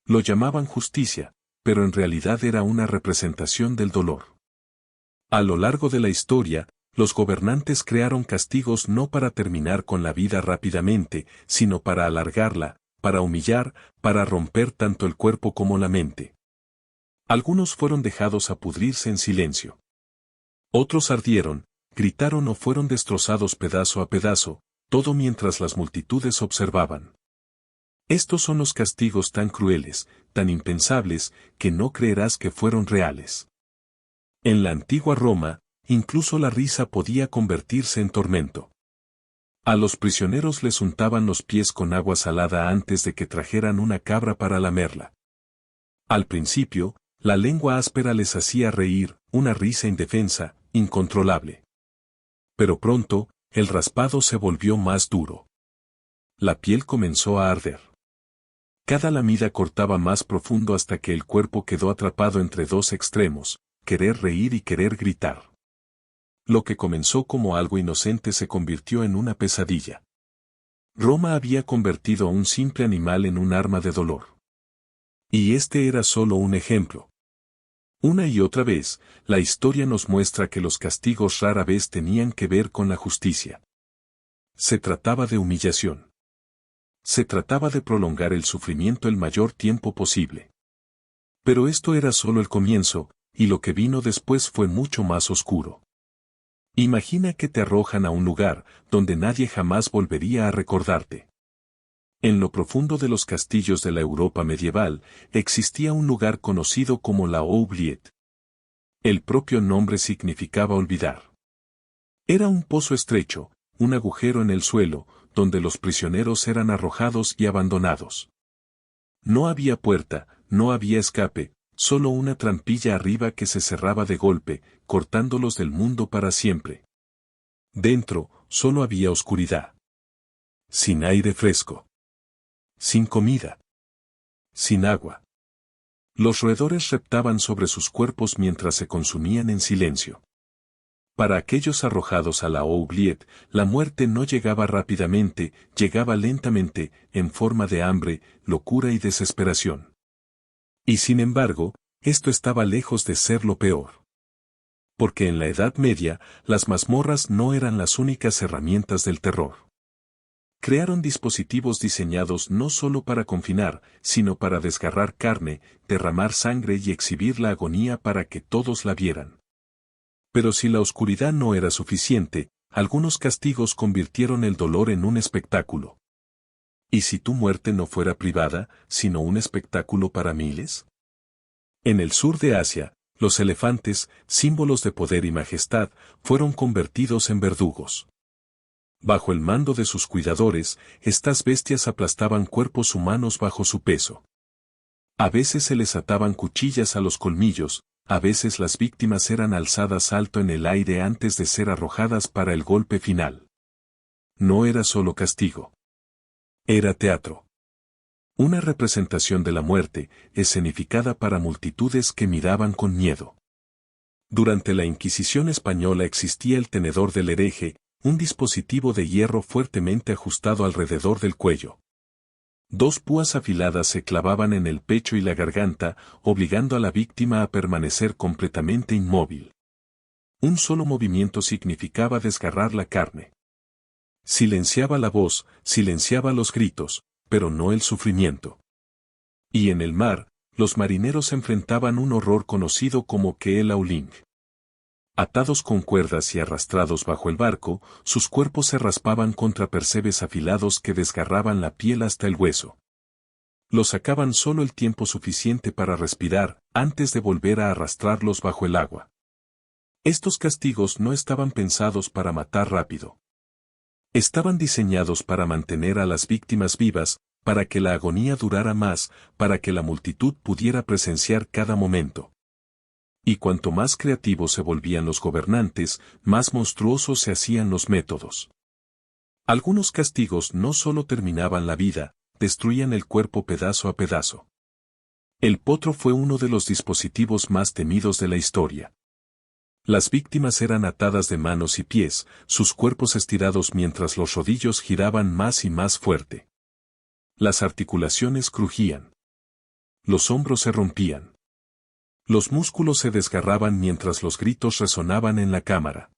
Lo llamaban justicia, pero en realidad era una representación del dolor. A lo largo de la historia, los gobernantes crearon castigos no para terminar con la vida rápidamente, sino para alargarla, para humillar, para romper tanto el cuerpo como la mente. Algunos fueron dejados a pudrirse en silencio. Otros ardieron, gritaron o fueron destrozados pedazo a pedazo, todo mientras las multitudes observaban. Estos son los castigos tan crueles, tan impensables, que no creerás que fueron reales. En la antigua Roma, incluso la risa podía convertirse en tormento. A los prisioneros les untaban los pies con agua salada antes de que trajeran una cabra para lamerla. Al principio, la lengua áspera les hacía reír, una risa indefensa, incontrolable. Pero pronto, el raspado se volvió más duro. La piel comenzó a arder. Cada lamida cortaba más profundo hasta que el cuerpo quedó atrapado entre dos extremos, querer reír y querer gritar. Lo que comenzó como algo inocente se convirtió en una pesadilla. Roma había convertido a un simple animal en un arma de dolor. Y este era solo un ejemplo. Una y otra vez, la historia nos muestra que los castigos rara vez tenían que ver con la justicia. Se trataba de humillación. Se trataba de prolongar el sufrimiento el mayor tiempo posible. Pero esto era solo el comienzo, y lo que vino después fue mucho más oscuro. Imagina que te arrojan a un lugar donde nadie jamás volvería a recordarte. En lo profundo de los castillos de la Europa medieval, existía un lugar conocido como la Oubliette. El propio nombre significaba olvidar. Era un pozo estrecho, un agujero en el suelo, donde los prisioneros eran arrojados y abandonados. No había puerta, no había escape, solo una trampilla arriba que se cerraba de golpe, cortándolos del mundo para siempre. Dentro, solo había oscuridad. Sin aire fresco. Sin comida. Sin agua. Los roedores reptaban sobre sus cuerpos mientras se consumían en silencio. Para aquellos arrojados a la Oubliette, la muerte no llegaba rápidamente, llegaba lentamente, en forma de hambre, locura y desesperación. Y sin embargo, esto estaba lejos de ser lo peor. Porque en la Edad Media, las mazmorras no eran las únicas herramientas del terror. Crearon dispositivos diseñados no solo para confinar, sino para desgarrar carne, derramar sangre y exhibir la agonía para que todos la vieran. Pero si la oscuridad no era suficiente, algunos castigos convirtieron el dolor en un espectáculo. ¿Y si tu muerte no fuera privada, sino un espectáculo para miles? En el sur de Asia, los elefantes, símbolos de poder y majestad, fueron convertidos en verdugos. Bajo el mando de sus cuidadores, estas bestias aplastaban cuerpos humanos bajo su peso. A veces se les ataban cuchillas a los colmillos, a veces las víctimas eran alzadas alto en el aire antes de ser arrojadas para el golpe final. No era solo castigo. Era teatro. Una representación de la muerte, escenificada para multitudes que miraban con miedo. Durante la Inquisición española existía el tenedor del hereje, un dispositivo de hierro fuertemente ajustado alrededor del cuello. Dos púas afiladas se clavaban en el pecho y la garganta, obligando a la víctima a permanecer completamente inmóvil. Un solo movimiento significaba desgarrar la carne. Silenciaba la voz, silenciaba los gritos, pero no el sufrimiento. Y en el mar, los marineros enfrentaban un horror conocido como el Auling. Atados con cuerdas y arrastrados bajo el barco, sus cuerpos se raspaban contra percebes afilados que desgarraban la piel hasta el hueso. Los sacaban solo el tiempo suficiente para respirar, antes de volver a arrastrarlos bajo el agua. Estos castigos no estaban pensados para matar rápido. Estaban diseñados para mantener a las víctimas vivas, para que la agonía durara más, para que la multitud pudiera presenciar cada momento. Y cuanto más creativos se volvían los gobernantes, más monstruosos se hacían los métodos. Algunos castigos no solo terminaban la vida, destruían el cuerpo pedazo a pedazo. El potro fue uno de los dispositivos más temidos de la historia. Las víctimas eran atadas de manos y pies, sus cuerpos estirados mientras los rodillos giraban más y más fuerte. Las articulaciones crujían. Los hombros se rompían. Los músculos se desgarraban mientras los gritos resonaban en la cámara.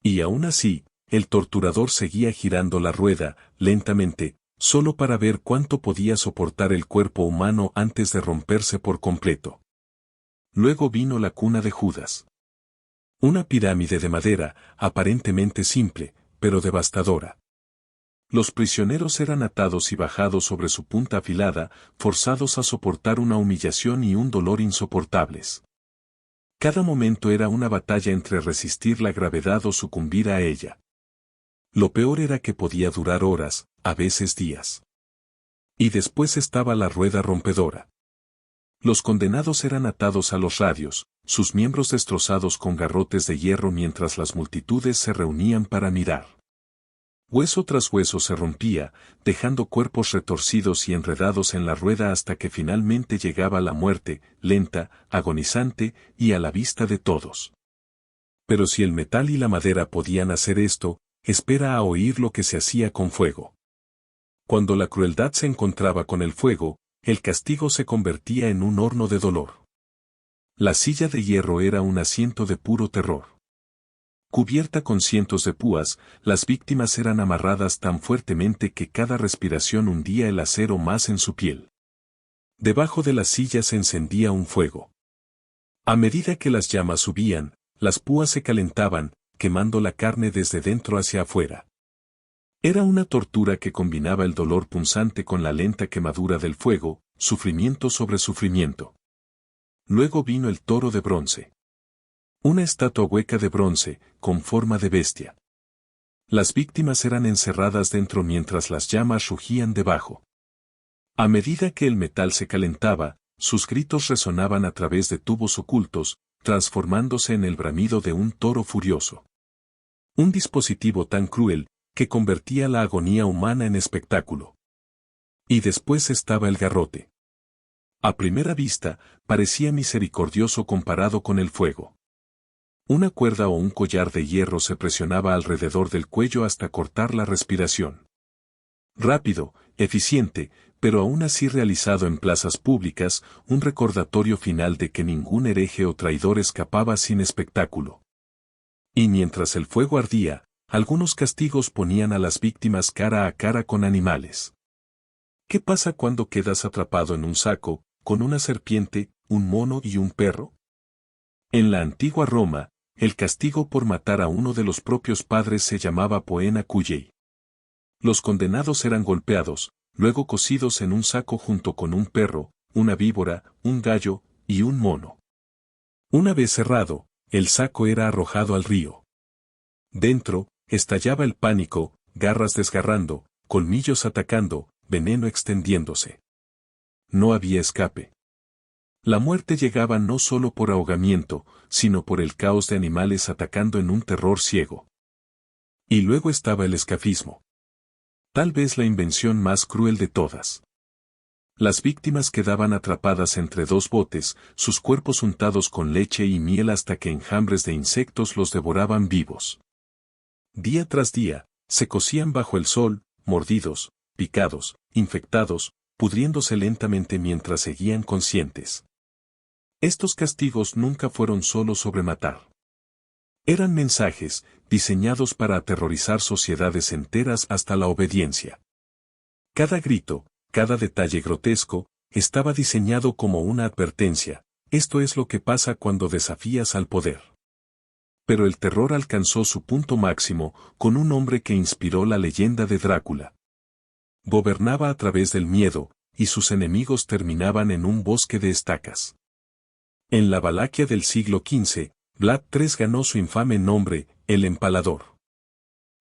Y aún así, el torturador seguía girando la rueda, lentamente, solo para ver cuánto podía soportar el cuerpo humano antes de romperse por completo. Luego vino la cuna de Judas. Una pirámide de madera, aparentemente simple, pero devastadora. Los prisioneros eran atados y bajados sobre su punta afilada, forzados a soportar una humillación y un dolor insoportables. Cada momento era una batalla entre resistir la gravedad o sucumbir a ella. Lo peor era que podía durar horas, a veces días. Y después estaba la rueda rompedora. Los condenados eran atados a los radios, sus miembros destrozados con garrotes de hierro mientras las multitudes se reunían para mirar. Hueso tras hueso se rompía, dejando cuerpos retorcidos y enredados en la rueda hasta que finalmente llegaba la muerte, lenta, agonizante y a la vista de todos. Pero si el metal y la madera podían hacer esto, espera a oír lo que se hacía con fuego. Cuando la crueldad se encontraba con el fuego, el castigo se convertía en un horno de dolor. La silla de hierro era un asiento de puro terror. Cubierta con cientos de púas, las víctimas eran amarradas tan fuertemente que cada respiración hundía el acero más en su piel. Debajo de las sillas se encendía un fuego. A medida que las llamas subían, las púas se calentaban, quemando la carne desde dentro hacia afuera. Era una tortura que combinaba el dolor punzante con la lenta quemadura del fuego, sufrimiento sobre sufrimiento. Luego vino el toro de bronce. Una estatua hueca de bronce, con forma de bestia. Las víctimas eran encerradas dentro mientras las llamas rugían debajo. A medida que el metal se calentaba, sus gritos resonaban a través de tubos ocultos, transformándose en el bramido de un toro furioso. Un dispositivo tan cruel, que convertía la agonía humana en espectáculo. Y después estaba el garrote. A primera vista, parecía misericordioso comparado con el fuego. Una cuerda o un collar de hierro se presionaba alrededor del cuello hasta cortar la respiración. Rápido, eficiente, pero aún así realizado en plazas públicas, un recordatorio final de que ningún hereje o traidor escapaba sin espectáculo. Y mientras el fuego ardía, algunos castigos ponían a las víctimas cara a cara con animales. ¿Qué pasa cuando quedas atrapado en un saco, con una serpiente, un mono y un perro? En la antigua Roma, el castigo por matar a uno de los propios padres se llamaba poena cujei. Los condenados eran golpeados, luego cocidos en un saco junto con un perro, una víbora, un gallo y un mono. Una vez cerrado, el saco era arrojado al río. Dentro, estallaba el pánico, garras desgarrando, colmillos atacando, veneno extendiéndose. No había escape. La muerte llegaba no solo por ahogamiento, sino por el caos de animales atacando en un terror ciego. Y luego estaba el escafismo. Tal vez la invención más cruel de todas. Las víctimas quedaban atrapadas entre dos botes, sus cuerpos untados con leche y miel hasta que enjambres de insectos los devoraban vivos. Día tras día, se cocían bajo el sol, mordidos, picados, infectados, pudriéndose lentamente mientras seguían conscientes. Estos castigos nunca fueron solo sobre matar. Eran mensajes, diseñados para aterrorizar sociedades enteras hasta la obediencia. Cada grito, cada detalle grotesco, estaba diseñado como una advertencia: esto es lo que pasa cuando desafías al poder. Pero el terror alcanzó su punto máximo con un hombre que inspiró la leyenda de Drácula. Gobernaba a través del miedo, y sus enemigos terminaban en un bosque de estacas. En la Valaquia del siglo XV, Vlad III ganó su infame nombre, el Empalador.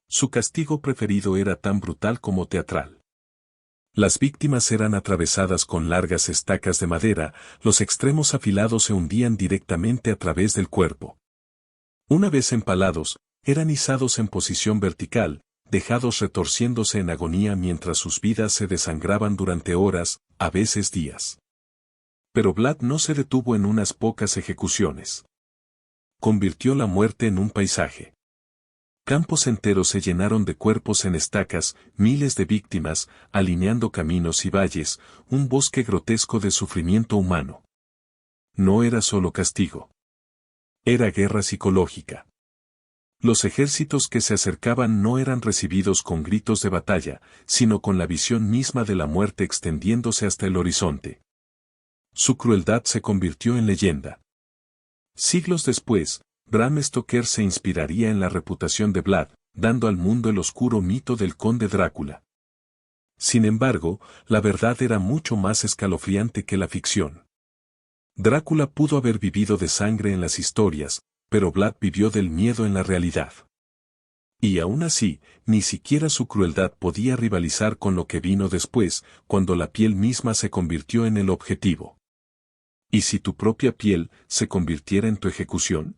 Su castigo preferido era tan brutal como teatral. Las víctimas eran atravesadas con largas estacas de madera, los extremos afilados se hundían directamente a través del cuerpo. Una vez empalados, eran izados en posición vertical, dejados retorciéndose en agonía mientras sus vidas se desangraban durante horas, a veces días. Pero Vlad no se detuvo en unas pocas ejecuciones. Convirtió la muerte en un paisaje. Campos enteros se llenaron de cuerpos en estacas, miles de víctimas, alineando caminos y valles, un bosque grotesco de sufrimiento humano. No era solo castigo. Era guerra psicológica. Los ejércitos que se acercaban no eran recibidos con gritos de batalla, sino con la visión misma de la muerte extendiéndose hasta el horizonte. Su crueldad se convirtió en leyenda. Siglos después, Bram Stoker se inspiraría en la reputación de Vlad, dando al mundo el oscuro mito del conde Drácula. Sin embargo, la verdad era mucho más escalofriante que la ficción. Drácula pudo haber vivido de sangre en las historias, pero Vlad vivió del miedo en la realidad. Y aún así, ni siquiera su crueldad podía rivalizar con lo que vino después, cuando la piel misma se convirtió en el objetivo. ¿Y si tu propia piel se convirtiera en tu ejecución?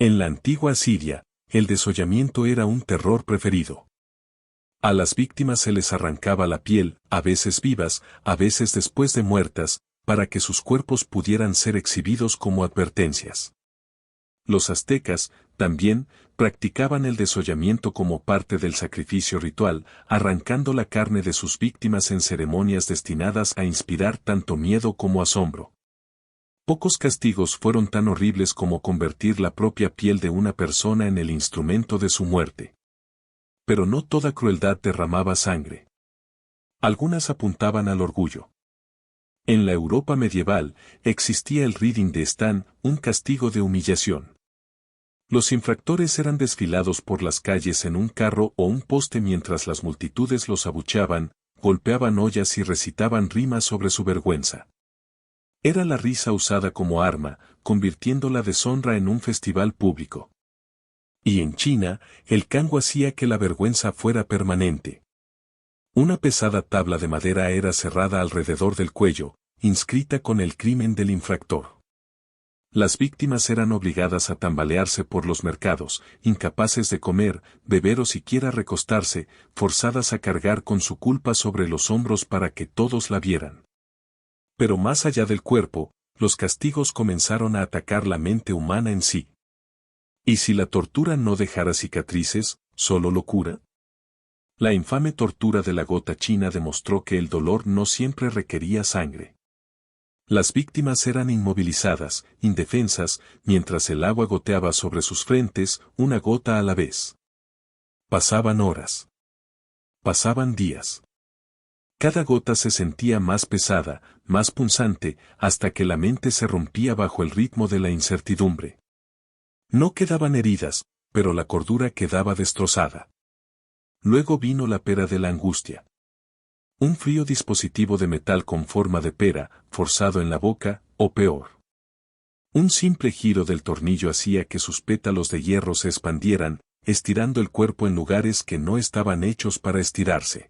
En la antigua Siria, el desollamiento era un terror preferido. A las víctimas se les arrancaba la piel, a veces vivas, a veces después de muertas, para que sus cuerpos pudieran ser exhibidos como advertencias. Los aztecas, también, practicaban el desollamiento como parte del sacrificio ritual, arrancando la carne de sus víctimas en ceremonias destinadas a inspirar tanto miedo como asombro. Pocos castigos fueron tan horribles como convertir la propia piel de una persona en el instrumento de su muerte. Pero no toda crueldad derramaba sangre. Algunas apuntaban al orgullo. En la Europa medieval, existía el Riding de Stan, un castigo de humillación. Los infractores eran desfilados por las calles en un carro o un poste mientras las multitudes los abucheaban, golpeaban ollas y recitaban rimas sobre su vergüenza. Era la risa usada como arma, convirtiendo la deshonra en un festival público. Y en China, el cango hacía que la vergüenza fuera permanente. Una pesada tabla de madera era cerrada alrededor del cuello, inscrita con el crimen del infractor. Las víctimas eran obligadas a tambalearse por los mercados, incapaces de comer, beber o siquiera recostarse, forzadas a cargar con su culpa sobre los hombros para que todos la vieran. Pero más allá del cuerpo, los castigos comenzaron a atacar la mente humana en sí. ¿Y si la tortura no dejara cicatrices, solo locura? La infame tortura de la gota china demostró que el dolor no siempre requería sangre. Las víctimas eran inmovilizadas, indefensas, mientras el agua goteaba sobre sus frentes, una gota a la vez. Pasaban horas. Pasaban días. Cada gota se sentía más pesada, más punzante, hasta que la mente se rompía bajo el ritmo de la incertidumbre. No quedaban heridas, pero la cordura quedaba destrozada. Luego vino la pera de la angustia. Un frío dispositivo de metal con forma de pera, forzado en la boca, o peor. Un simple giro del tornillo hacía que sus pétalos de hierro se expandieran, estirando el cuerpo en lugares que no estaban hechos para estirarse.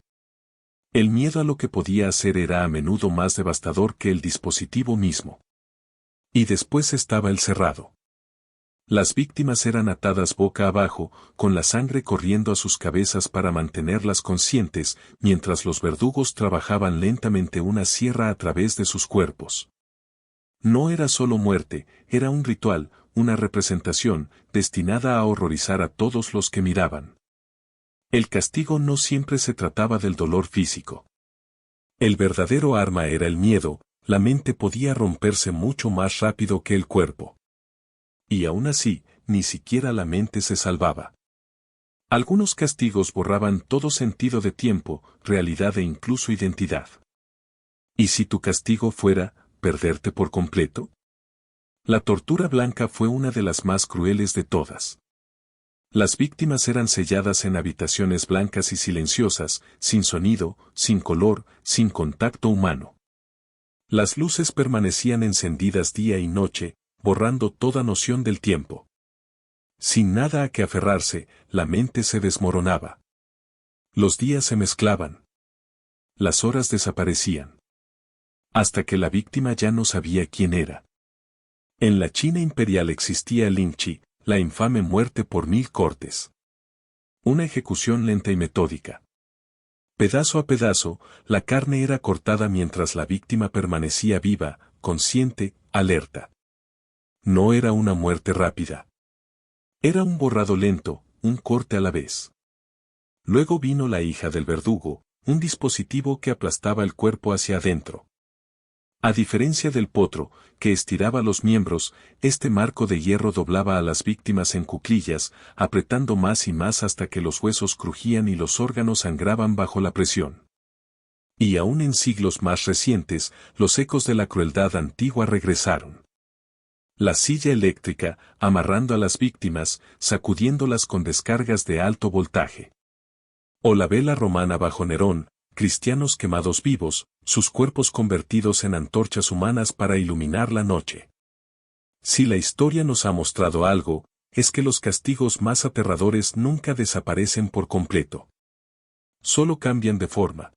El miedo a lo que podía hacer era a menudo más devastador que el dispositivo mismo. Y después estaba el cerrado. Las víctimas eran atadas boca abajo, con la sangre corriendo a sus cabezas para mantenerlas conscientes, mientras los verdugos trabajaban lentamente una sierra a través de sus cuerpos. No era solo muerte, era un ritual, una representación, destinada a horrorizar a todos los que miraban. El castigo no siempre se trataba del dolor físico. El verdadero arma era el miedo, la mente podía romperse mucho más rápido que el cuerpo. Y aún así, ni siquiera la mente se salvaba. Algunos castigos borraban todo sentido de tiempo, realidad e incluso identidad. ¿Y si tu castigo fuera, perderte por completo? La tortura blanca fue una de las más crueles de todas. Las víctimas eran selladas en habitaciones blancas y silenciosas, sin sonido, sin color, sin contacto humano. Las luces permanecían encendidas día y noche, borrando toda noción del tiempo. Sin nada a que aferrarse, la mente se desmoronaba. Los días se mezclaban. Las horas desaparecían. Hasta que la víctima ya no sabía quién era. En la China imperial existía el Lingchi, la infame muerte por 1000 cortes. Una ejecución lenta y metódica. Pedazo a pedazo, la carne era cortada mientras la víctima permanecía viva, consciente, alerta. No era una muerte rápida. Era un borrado lento, un corte a la vez. Luego vino la hija del verdugo, un dispositivo que aplastaba el cuerpo hacia adentro. A diferencia del potro, que estiraba los miembros, este marco de hierro doblaba a las víctimas en cuclillas, apretando más y más hasta que los huesos crujían y los órganos sangraban bajo la presión. Y aún en siglos más recientes, los ecos de la crueldad antigua regresaron. La silla eléctrica, amarrando a las víctimas, sacudiéndolas con descargas de alto voltaje. O la vela romana bajo Nerón, cristianos quemados vivos, sus cuerpos convertidos en antorchas humanas para iluminar la noche. Si la historia nos ha mostrado algo, es que los castigos más aterradores nunca desaparecen por completo. Solo cambian de forma.